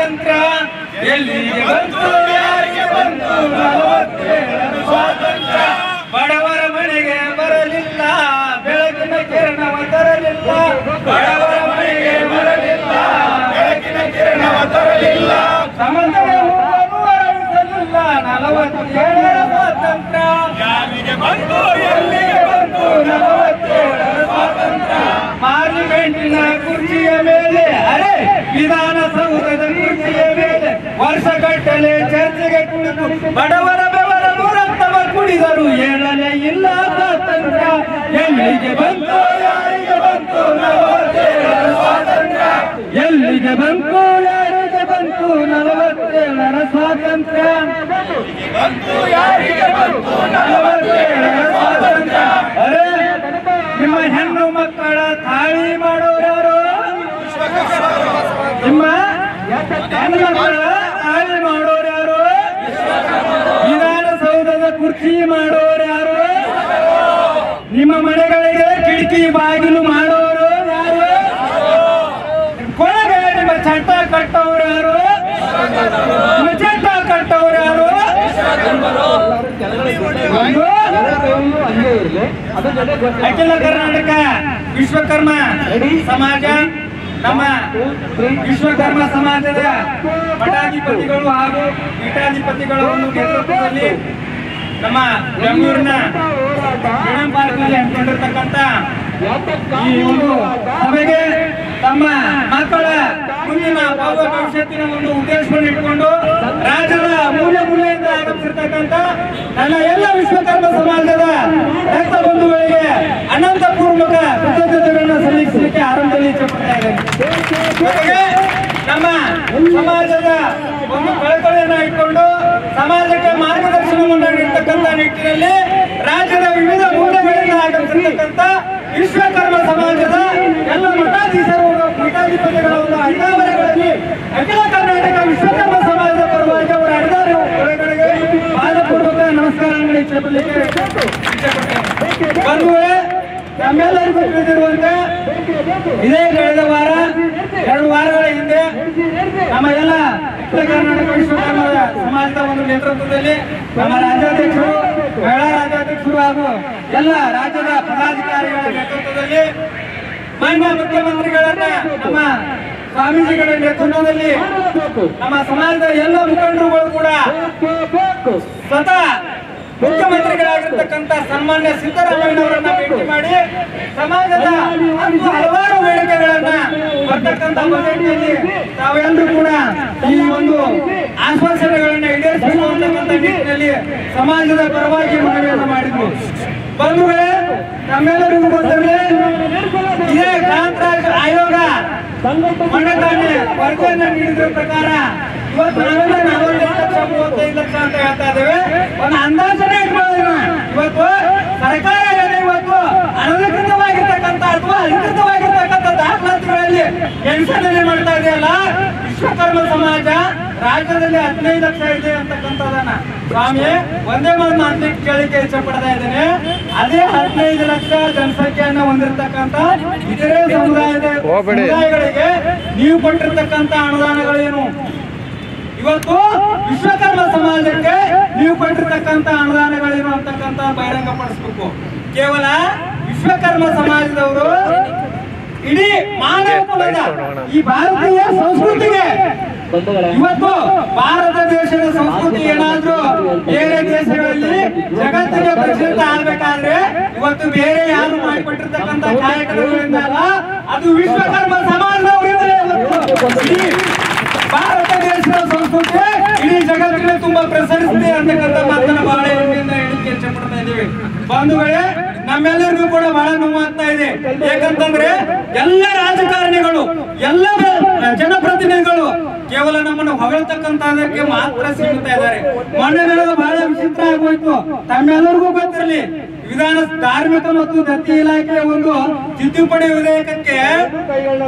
ಸ್ವಾತಂತ್ರ್ಯ ಎಲ್ಲಿಗೆ ಬಂತು ಯಾರಿಗೆ ಬಂತು 47 ಸ್ವಾತಂತ್ರ್ಯ ಬಡವರ ಮನೆಗೆ ಬರಲಿಲ್ಲ ಬೆಳಕಿನ ಕಿರಣವ ತರಲಿಲ್ಲ ಬಡವರ ಮನೆಗೆ ಬರಲಿಲ್ಲ ಬೆಳಕಿನ ಕಿರಣವ ತರಲಿಲ್ಲ ಸಮಂತವೇ ಹೂವನ್ನು ಅರಳಿಸಲಿಲ್ಲ 47 ಸ್ವಾತಂತ್ರ್ಯ ಯಾರಿಗೆ ಬಂತು ಎಲ್ಲಿಗೆ ಬಂತು 47 ಸ್ವಾತಂತ್ರ್ಯ ಪಾರ್ಲಿಮೆಂಟಿನ ಕುರ್ಚಿಯ ಮೇಲೆ ಅರೆ ವಿಧಾನಸೌಧದ ಕುರ್ಚಿಯ ಮೇಲೆ ವರ್ಷಗಟ್ಟಲೆ ಚರ್ಚೆಗೆ ಕುಳಿತು ಬಡವರ ಬೆವರನ್ನು ರಕ್ತವ ಕುಡಿದರು ಹೇಳಲೇ ಇಲ್ಲ ಸ್ವಾತಂತ್ರ್ಯ ಎಲ್ಲಿಗೆ ಬಂತು ಯಾರಿಗೆ ಬಂತು 47 ಸ್ವಾತಂತ್ರ್ಯ ಎಲ್ಲಿಗೆ ಬಂತು ಯಾರಿಗೆ ಬಂತು 47 ಸ್ವಾತಂತ್ರ್ಯ ಬಂತು ಯಾರಿಗೆ ಬಂತು 47 ಸ್ವಾತಂತ್ರ್ಯ ಅರೆ ನಿಮ್ಮ ಹೆಣ್ಣು ಮಕ್ಕಳ ತಾಳಿ ಮಾಡೋರ್ಯಾರು ನಿಮ್ಮ ಹೆಣ್ಣು ಮಕ್ಕಳ ತಾಳಿ ಮಾಡೋರ್ಯಾರು ವಿಧಾನಸೌಧದ ಕುರ್ಚಿ ಮಾಡೋರ್ಯಾರು ನಿಮ್ಮ ಮನೆಗಳಿಗೆ ಕಿಟಕಿ ಬಾಗಿಲು ಮಾಡೋರು ಯಾರು ಕೊನೆಗೆ ನಿಮ್ಮ ಚಟ್ಟ ಕಟ್ಟೋರು ಯಾರು ನಿಮ್ಮ ಚಟ್ಟ ಕಟ್ಟೋರು ಯಾರು ಅಖಿಲ ಕರ್ನಾಟಕ ವಿಶ್ವಕರ್ಮ ಸಮಾಜ ನಮ್ಮ ವಿಶ್ವಕರ್ಮ ಸಮಾಜದ ಮಠಾಧಿಪತಿಗಳು ಹಾಗೂ ಪೀಠಾಧಿಪತಿಗಳ ಒಂದು ನೇತೃತ್ವದಲ್ಲಿ ನಮ್ಮ ಬೆಂಗಳೂರಿನ ಫ್ರೀಡಂ ಪಾರ್ಕ್ನಲ್ಲಿ ಹಮ್ಮಿಕೊಂಡಿರ್ತಕ್ಕಂಥ ಈ ಒಂದು ಸಭೆಗೆ ತಮ್ಮ ಮಕ್ಕಳ ಮುಂದಿನ ಭವಿಷ್ಯತ್ತಿನ ಒಂದು ಉದ್ದೇಶವನ್ನು ಇಟ್ಕೊಂಡು ರಾಜ್ಯದ ಮೂಲೆ ಮೂಲೆಯಿಂದ ಆಗಮಿಸಿರ್ತಕ್ಕಂಥ ನನ್ನ ಎಲ್ಲ ವಿಶ್ವಕರ್ಮ ಸಮಾಜದ ರಕ್ತ ಬಂಧುಗಳಿಗೆ ಅನಂತಪೂರ್ವಕ ಕೃತಜ್ಞತೆಗಳನ್ನು ಸಲ್ಲಿಸಲಿಕ್ಕೆ ಆರಂಭದಲ್ಲಿ ಇಚ್ಛೆಪಡ್ತಾ ಇದ್ದೇನೆ. ನಮ್ಮ ಸಮಾಜದ ಒಂದು ಕಳಕಳಿಯನ್ನ ಇಟ್ಕೊಂಡು ಸಮಾಜಕ್ಕೆ ಮಾರ್ಗದರ್ಶನವನ್ನು ನೀಡತಕ್ಕಂಥ ನಿಟ್ಟಿನಲ್ಲಿ ರಾಜ್ಯದ ವಿವಿಧ ಮೂಲೆಗಳಿಂದ ಆಗಮಿಸಿರ್ತಕ್ಕಂಥ ವಿಶ್ವಕರ್ಮ ಸಮಾಜದ ಎಲ್ಲ ಮಠಾಧಿಪತಿಗಳ ಒಂದು ಅಡಿದಾವರೆಗಳಲ್ಲಿ ಅಖಿಲ ಕರ್ನಾಟಕ ವಿಶ್ವಕರ್ಮ ಸಮಾಜದ ಪರವಾಗಿ ಅವರ ಅಡಿದಾವರೆಗಳಿಗೆ ಪಾದಪೂರ್ವಕ ನಮಸ್ಕಾರಗಳನ್ನು ಇಚ್ಛೆಪಡಲಿಕ್ಕೆ ಬಂಧುಗಳೇ, ನಮ್ಮೆಲ್ಲರಿಗೂ ತಿಳಿದಿರುವಂತೆ ಇದೇ ಕಳೆದ ವಾರ 2 ವಾರಗಳ ಹಿಂದೆ ನಮ್ಮ ಎಲ್ಲ ಉತ್ತರ ಕರ್ನಾಟಕ ವಿಶ್ವಕರ್ಮ ಸಮಾಜದ ಒಂದು ನೇತೃತ್ವದಲ್ಲಿ ನಮ್ಮ ರಾಜ್ಯಾಧ್ಯಕ್ಷರು, ಮಹಿಳಾ ರಾಜ್ಯಾಧ್ಯಕ್ಷರು ಹಾಗೂ ಎಲ್ಲ ರಾಜ್ಯದ ಪದಾಧಿಕಾರಿಗಳ ನೇತೃತ್ವದಲ್ಲಿ ಮಾನ್ಯ ಮುಖ್ಯಮಂತ್ರಿಗಳನ್ನ ನಮ್ಮ ಸ್ವಾಮೀಜಿಗಳ ನೇತೃತ್ವದಲ್ಲಿ ನಮ್ಮ ಸಮಾಜದ ಎಲ್ಲ ಮುಖಂಡರುಗಳು ಕೂಡ ಸ್ವತಃ ಮುಖ್ಯಮಂತ್ರಿಗಳಾಗಿರ್ತಕ್ಕಂಥ ಸನ್ಮಾನ್ಯ ಸಿದ್ದರಾಮಯ್ಯನವರನ್ನ ಭೇಟಿ ಮಾಡಿ ಸಮಾಜದ ಹಲವಾರು ಬೇಡಿಕೆಗಳನ್ನ ಬರ್ತಕ್ಕಂಥ ಬಜೆಟ್ನಲ್ಲಿ ತಾವೆಲ್ಲರೂ ಕೂಡ ಈ ಒಂದು ಆಶ್ವಾಸನೆಗಳನ್ನ ಈಡೇರಿಸಬೇಕು ಅಂತಕ್ಕಂಥ ನಿಟ್ಟಿನಲ್ಲಿ ಸಮಾಜದ ಪರವಾಗಿ ಮನವಿಯನ್ನು ಮಾಡಿದ್ರು. ಬಂಧುಗಳೇ, ನಮ್ಮೆಲ್ಲರಿಗೂ ಗೊತ್ತಿರಲಿ ಇದೇ ಕಾಂತರಾಜ್ ಆಯೋಗ ಮಂಡನೆ ವರದಿಯನ್ನು ನೀಡಿದ್ರ ಪ್ರಕಾರ ಇವತ್ತು ನಾವೆಲ್ಲ 45 ಲಕ್ಷ ಅಂತ ಹೇಳ್ತಾ ಇದ್ದೇವೆ. ಒಂದು ಅಂದಾಜನೇ ಇಟ್ಕೊಳ್ಳೋದಿಲ್ಲ. ಇವತ್ತು ಸರ್ಕಾರ ಏನು ಇವತ್ತು ಅನಧಿಕೃತವಾಗಿರ್ತಕ್ಕಂಥ ಅಥವಾ ಅಧಿಕೃತವಾಗಿರ್ತಕ್ಕಂಥ ದಾಖಲಾತಿಗಳಲ್ಲಿ ಎಣಿಸಲೇ ಮಾಡ್ತಾ ಇದೆಯಲ್ಲ, ವಿಶ್ವಕರ್ಮ ಸಮಾಜ ರಾಜ್ಯದಲ್ಲಿ 15 ಲಕ್ಷ ಇದೆ ಅಂತಕ್ಕಂಥದನ್ನ ಸ್ವಾಮಿ ಒಂದೇ ಮಾತು ನಾನು ಕೇಳಿಕೆ ಇಚ್ಛೆ ಪಡ್ತಾ ಇದ್ದೇನೆ. ಅದೇ 15 ಲಕ್ಷ ಜನಸಂಖ್ಯೆಯನ್ನು ಹೊಂದಿರತಕ್ಕಂಥ ಇತರೆ ಸಮುದಾಯಗಳಿಗೆ ನೀವು ಕೊಟ್ಟಿರ್ತಕ್ಕಂಥ ಅನುದಾನಗಳೇನು? ಇವತ್ತು ವಿಶ್ವಕರ್ಮ ಸಮಾಜಕ್ಕೆ ನೀವು ಕೊಟ್ಟಿರ್ತಕ್ಕಂಥ ಅನುದಾನಗಳೇನು ಅಂತಕ್ಕಂಥ ಬಹಿರಂಗಪಡಿಸಬೇಕು. ಕೇವಲ ವಿಶ್ವಕರ್ಮ ಸಮಾಜದವರು ಇಡೀ ಮಾನವ ಕುಲದ ಈ ಭಾರತೀಯ ಸಂಸ್ಕೃತಿಗೆ ಇವತ್ತು ಭಾರತ ದೇಶದ ಸಂಸ್ಕೃತಿ ಏನಾದ್ರೂ ಬೇರೆ ದೇಶಗಳಲ್ಲಿ ಜಗತ್ತಿಗೆ ಪ್ರಸಿದ್ಧ ಆಗ್ಬೇಕಾದ್ರೆ ಇವತ್ತು ಬೇರೆ ಯಾರು ಮಾಡಿಕೊಟ್ಟಿರ್ತಕ್ಕಂಥ ಕಾರ್ಯಕ್ರಮಗಳಿಂದ ಅದು ವಿಶ್ವಕರ್ಮ ಸಮಾಜದವರಿಂದಲೇ ಭಾರತ ದೇಶದ ಸಂಸ್ಕೃತಿ ಇಡೀ ಜಗತ್ತಿನ ತುಂಬಾ ಪ್ರಸರಿಸಿದೆ ಅಂತಕ್ಕಂಥ ಮಾತನ್ನ ಬಹಳ ಹೆಮ್ಮೆಯಿಂದ ಹೇಳಿಕೆ ಇಚ್ಛೆ ಪಡ್ತಾ ಇದ್ದೀವಿ. ಬಂಧುಗಳೇ, ನಮ್ಮೆಲ್ಲರಿಗೂ ಕೂಡ ಬಹಳ ನೋವಾಗ್ತಾ ಇದೆ. ಯಾಕಂತಂದ್ರೆ ಎಲ್ಲ ರಾಜಕಾರಣಿಗಳು, ಎಲ್ಲ ಜನಪ್ರತಿನಿಧಿಗಳು ಕೇವಲ ನಮ್ಮನ್ನು ಹೊಗಳತಕ್ಕಂತದಕ್ಕೆ ಮಾತ್ರ ಸೀಮಿತ ಇದ್ದಾರೆ. ಮೊನ್ನೆ ನಡೆದ ಬಹಳ ವಿಚಿತ್ರ ಆಗೋಯ್ತು. ತಮ್ಮೆಲ್ಲರಿಗೂ ಗೊತ್ತಿರಲಿ, ಧಾರ್ಮಿಕ ಮತ್ತು ದತ್ತಿ ಇಲಾಖೆಯ ಒಂದು ತಿದ್ದುಪಡಿ ವಿಧೇಯಕಕ್ಕೆ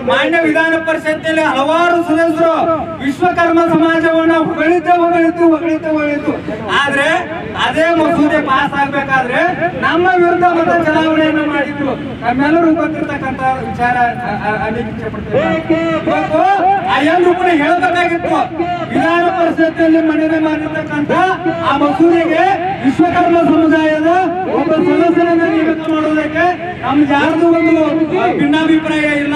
ಮಾನ್ಯ ವಿಧಾನ ಪರಿಷತ್ತಿನಲ್ಲಿ ಹಲವಾರು ಸದಸ್ಯರು ವಿಶ್ವಕರ್ಮ ಸಮಾಜವನ್ನ ಹೊಗಳಿತು. ಆದ್ರೆ ಅದೇ ಮಸೂದೆ ಪಾಸ್ ಆಗ್ಬೇಕಾದ್ರೆ ನಮ್ಮ ವಿರುದ್ಧ ಮತ ಚಲಾವಣೆಯನ್ನ ಮಾಡಿದ್ರು. ನಮ್ಮೆಲ್ಲರೂ ಗೊತ್ತಿರ್ತಕ್ಕಂತ ವಿಚಾರ ಇವತ್ತು ಎಲ್ಲರೂ ಕೂಡ ಹೇಳಬೇಕಾಗಿತ್ತು. ವಿಧಾನ ಪರಿಷತ್ತಿನಲ್ಲಿ ಮಂಡನೆ ಮಾಡಿರ್ತಕ್ಕಂಥ ಆ ಮಸೂದೆಗೆ ವಿಶ್ವಕರ್ಮ ಸಮುದಾಯದ ಒಬ್ಬ ಸದಸ್ಯರನ್ನ ನೇಮಕ ಮಾಡುವುದಕ್ಕೆ ನಮ್ಗೆ ಯಾರ್ದು ಒಂದು ಭಿನ್ನಾಭಿಪ್ರಾಯ ಇಲ್ಲ.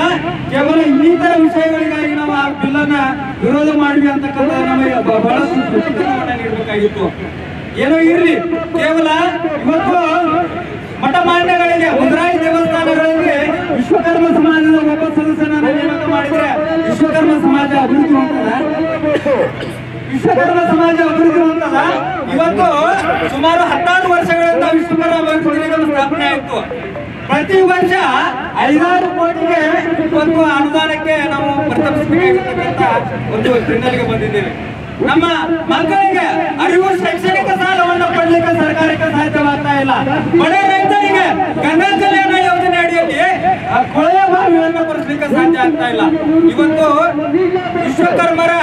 ಕೇವಲ ಇನ್ನಿತರ ವಿಷಯಗಳಿಗಾಗಿ ನಾವು ಆ ಬಿಲ್ ಅನ್ನ ವಿರೋಧ ಮಾಡಿವಿ ಅಂತಕ್ಕಂಥ ನಮಗೆ ಬಹಳಷ್ಟು ಸ್ಪಷ್ಟೀಕರಣವನ್ನ ನೀಡಬೇಕಾಗಿತ್ತು. ಏನೋ ಇರ್ಲಿ, ಕೇವಲ ಇವತ್ತು ಮಠ ಮಾನ್ಯಗಳಿಗೆ ಮುದ್ರಾಯಿ ದೇವಸ್ಥಾನಗಳಲ್ಲಿ ವಿಶ್ವಕರ್ಮ ಸಮಾಜದ ಒಬ್ಬ ಸದಸ್ಯರನ್ನ ನೇಮಕ ಮಾಡಿದ್ರೆ ವಿಶ್ವಕರ್ಮ ಸಮಾಜ ಅಭಿವೃದ್ಧಿ ಹೊಂದದ? ವಿಶ್ವಕರ್ಮ ಸಮಾಜ ಅಭಿವೃದ್ಧಿ ಹೊಂದದ? ಇವತ್ತು ಸುಮಾರು 16 ವರ್ಷಗಳಿಂದ ವಿಶ್ವಕರ್ಮ ಅಭಿವೃದ್ಧಿ ನಿಗಮ ಸ್ಥಾಪನೆ ಆಯಿತು. ಪ್ರತಿ ವರ್ಷ 5 ಕೋಟಿಗೆ ಇವತ್ತು ಅನುದಾನಕ್ಕೆ ನಾವು ಪ್ರತಿನಿಧಿಸಬೇಕಂತ ಒಂದು ಹಿನ್ನೆಲೆಗೆ ಬಂದಿದ್ದೇವೆ. ನಮ್ಮ ಮಕ್ಕಳಿಗೆ ಅರಿವು ಶೈಕ್ಷಣಿಕ ಸಾಲವನ್ನು ಪಡೆಯಲಿಕ್ಕೆ ಸರ್ಕಾರಕ್ಕೆ ಸಾಧ್ಯವಾಗ್ತಾ ಇಲ್ಲ. ಬಡ ರೈತರಿಗೆ ಗಂಗಾ ಕಲ್ಯಾಣ ಯೋಜನೆ ಅಡಿಯಲ್ಲಿ ಕೊಳೆಯ ಬಾವಿಗಳನ್ನು ಕೊಡಿಸಲಿಕ್ಕೆ ಸಾಧ್ಯ ಆಗ್ತಾ ಇಲ್ಲ. ಇವತ್ತು ವಿಶ್ವಕರ್ಮರ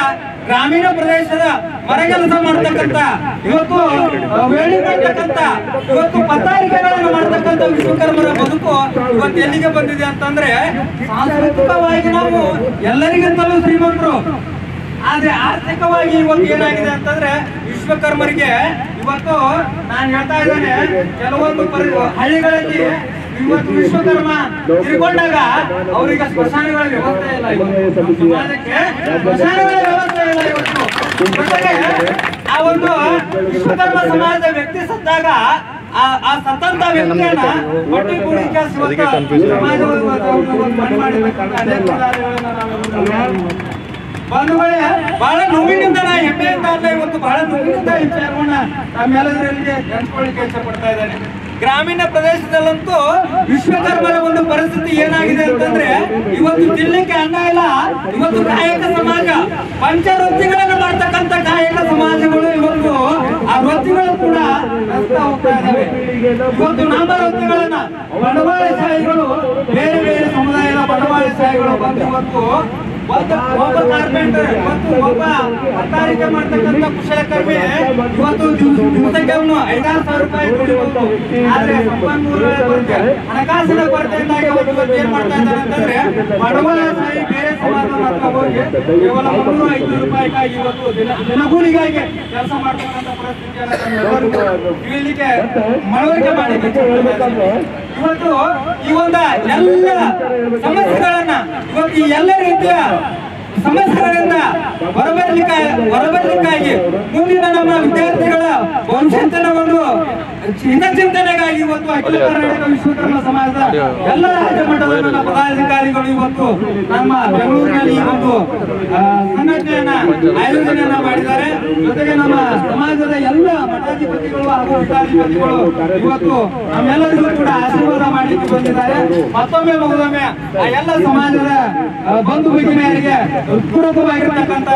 ಗ್ರಾಮೀಣ ಪ್ರದೇಶದ ಮರಗೆಲಸ ಮಾಡ್ತಕ್ಕಂಥ, ಇವತ್ತು ವೇಳಿ ಮಾಡ್ತಕ್ಕಂಥ, ಇವತ್ತು ಪತ್ತಾರಿಕೆಗಳನ್ನು ಮಾಡ್ತಕ್ಕಂಥ ವಿಶ್ವಕರ್ಮರ ಬದುಕು ಇವತ್ತು ಎಲ್ಲಿಗೆ ಬಂದಿದೆ ಅಂತಂದ್ರೆ, ಸಾಂಸ್ಕೃತಿಕವಾಗಿ ನಾವು ಎಲ್ಲರಿಗಿಂತಲೂ ಶ್ರೀಮಂತರು, ಆದ್ರೆ ಆರ್ಥಿಕವಾಗಿ ಇವತ್ತು ಏನಾಗಿದೆ ಅಂತಂದ್ರೆ ವಿಶ್ವಕರ್ಮರಿಗೆ ಇವತ್ತು ನಾನು ಹೇಳ್ತಾ ಇದ್ದೇನೆ, ಕೆಲವೊಂದು ಹಳ್ಳಿಗಳಲ್ಲಿ ಇವತ್ತು ವಿಶ್ವಕರ್ಮ ತಿರ್ಕೊಂಡಾಗ ಅವರಿಗೆ ಸ್ಮಶಾನಗಳ ವ್ಯವಸ್ಥೆ ಇಲ್ಲ. ಇವತ್ತು ಸಮಾಜಕ್ಕೆ ಸ್ಮಶಾನಗಳ ವ್ಯವಸ್ಥೆ ಇಲ್ಲ. ಇವತ್ತು ಜೊತೆಗೆ ಆ ಒಂದು ವಿಶ್ವಕರ್ಮ ಸಮಾಜದ ವ್ಯಕ್ತಿ ಸತ್ತಾಗ ಆ ಸತ್ತಂತ ವ್ಯಕ್ತಿಯನ್ನ ಹೊಟ್ಟೆ ಕೂಡಿಕೆ ಬಂಧುಗಳೇ, ಬಹಳ ನೋವಿನಿಂದ ನಾ ಹೆಮ್ಮೆಯಿಂದ ಅಲ್ಲ, ಇವತ್ತು ಬಹಳ ನೋವಿನಿಂದ ವಿಚಾರವನ್ನ ನಮ್ಮೆಲ್ಲದರಲ್ಲಿ ಹಂಚ್ಕೊಳ್ಳಿಕ್ಕೆ ಇಷ್ಟಪಡ್ತಾ ಇದ್ದೇನೆ. ಗ್ರಾಮೀಣ ಪ್ರದೇಶದಲ್ಲಂತೂ ವಿಶ್ವಕರ್ಮರ ಒಂದು ಪರಿಸ್ಥಿತಿ ಏನಾಗಿದೆ ಅಂತಂದ್ರೆ, ಇವತ್ತು ತಿನ್ನಲಿಕ್ಕೆ ಅನ್ನ ಇಲ್ಲ. ಇವತ್ತು ಕಾಯಕ ಸಮಾಜ, ಪಂಚವೃತ್ತಿಗಳನ್ನು ಮಾಡ್ತಕ್ಕಂಥ ಕಾಯಕ ಸಮಾಜಗಳು ಇವತ್ತು ಆ ವೃತ್ತಿಗಳು ಕೂಡ ನಷ್ಟ ಹೋಗ್ತಾ ಇದ್ದಾವೆ. ಇವತ್ತು ನಮ್ಮ ವೃತ್ತಿಗಳನ್ನ ಬಂಡವಾಳಶಾಹಿಗಳು, ಬೇರೆ ಬೇರೆ ಸಮುದಾಯದ ಬಂಡವಾಳಶಾಹಿಗಳು ಬಂದು ಇವತ್ತು ಒಬ್ಬ ಕಾರ್ಪೆಂಟರ್, ಇವತ್ತು ಒಬ್ಬ ಪತ್ತಾರಿಕೆ ಮಾಡ್ತಕ್ಕಂಥ ಕುಶಲಕರ್ಮಿ ಇವತ್ತು ದಿವಸಕ್ಕೆ ಅವನು 5,000 ರೂಪಾಯಿ ದುಡಿಬಹುದು. ಆದ್ರೆ ಸಂಪನ್ಮೂಲಗಳ ಕೊರತೆ, ಹಣಕಾಸಿನ ಕೊರತೆಯಿಂದಾಗಿ ಇವತ್ತು ಏನ್ ಮಾಡ್ತಾ ಇದ್ದಾರೆ ಅಂತಂದ್ರೆ, ಬಂಡವಾಳಶಾಹಿ ಬೇರೆ ಸಮಾಜ ಮಾತ್ರ ಹೋಗಿ ಕೇವಲ 300-500 ರೂಪಾಯಿಗಾಗಿ ಇವತ್ತು ದಿನಗೂಲಿಗಾಗಿ ಕೆಲಸ ಮಾಡ್ತಕ್ಕಂಥ ಪರಿಸ್ಥಿತಿಯನ್ನು ತಿಳಿಲಿಕ್ಕೆ ಮನವರಿಕೆ ಮಾಡಲಿಕ್ಕೆ ಇವತ್ತು ಈ ಒಂದು ಎಲ್ಲ ಸಮಸ್ಯೆಗಳನ್ನ, ಇವತ್ತು ಈ ಎಲ್ಲ ರೀತಿಯ ಸಮಸ್ಯೆಗಳಿಂದ ಹೊರಬರಲಿಕ್ಕಾಗಿ ಮುಂದಿನ ನಮ್ಮ ವಿದ್ಯಾರ್ಥಿಗಳ ಭವಿಷ್ಯತ್ತಿನ ಒಂದು ಹಿತಚಿಂತನೆಗಾಗಿ ಇವತ್ತು ಅಖಿಲ ಕರ್ನಾಟಕ ವಿಶ್ವಕರ್ಮ ಸಮಾಜದ ಎಲ್ಲ ರಾಜ್ಯ ಮಟ್ಟದ ನನ್ನ ಪದಾಧಿಕಾರಿಗಳು ಇವತ್ತು ನಮ್ಮ ಬೆಂಗಳೂರಿನಲ್ಲಿ ಈ ಒಂದು ಸಂಘಟನೆಯನ್ನ ಆಯೋಜನೆಯನ್ನ ಮಾಡಿದ್ದಾರೆ. ಜೊತೆಗೆ ನಮ್ಮ ಸಮಾಜದ ಎಲ್ಲ ಮಠಾಧಿಪತಿಗಳು ಹಾಗೂ ಪೀಠಾಧಿಪತಿಗಳು ಇವತ್ತು ನಮ್ಮೆಲ್ಲರಿಗೂ ಕೂಡ ಆಶೀರ್ವಾದ ಮಾಡಲಿಕ್ಕೆ ಬಂದಿದ್ದಾರೆ. ಮತ್ತೊಮ್ಮೆ ಮಗದೊಮ್ಮೆ ಆ ಎಲ್ಲ ಸಮಾಜದ ಬಂಧು ಭಗಿನಿಯರಿಗೆ ಪೂರಕವಾಗಿರ್ತಕ್ಕಂಥ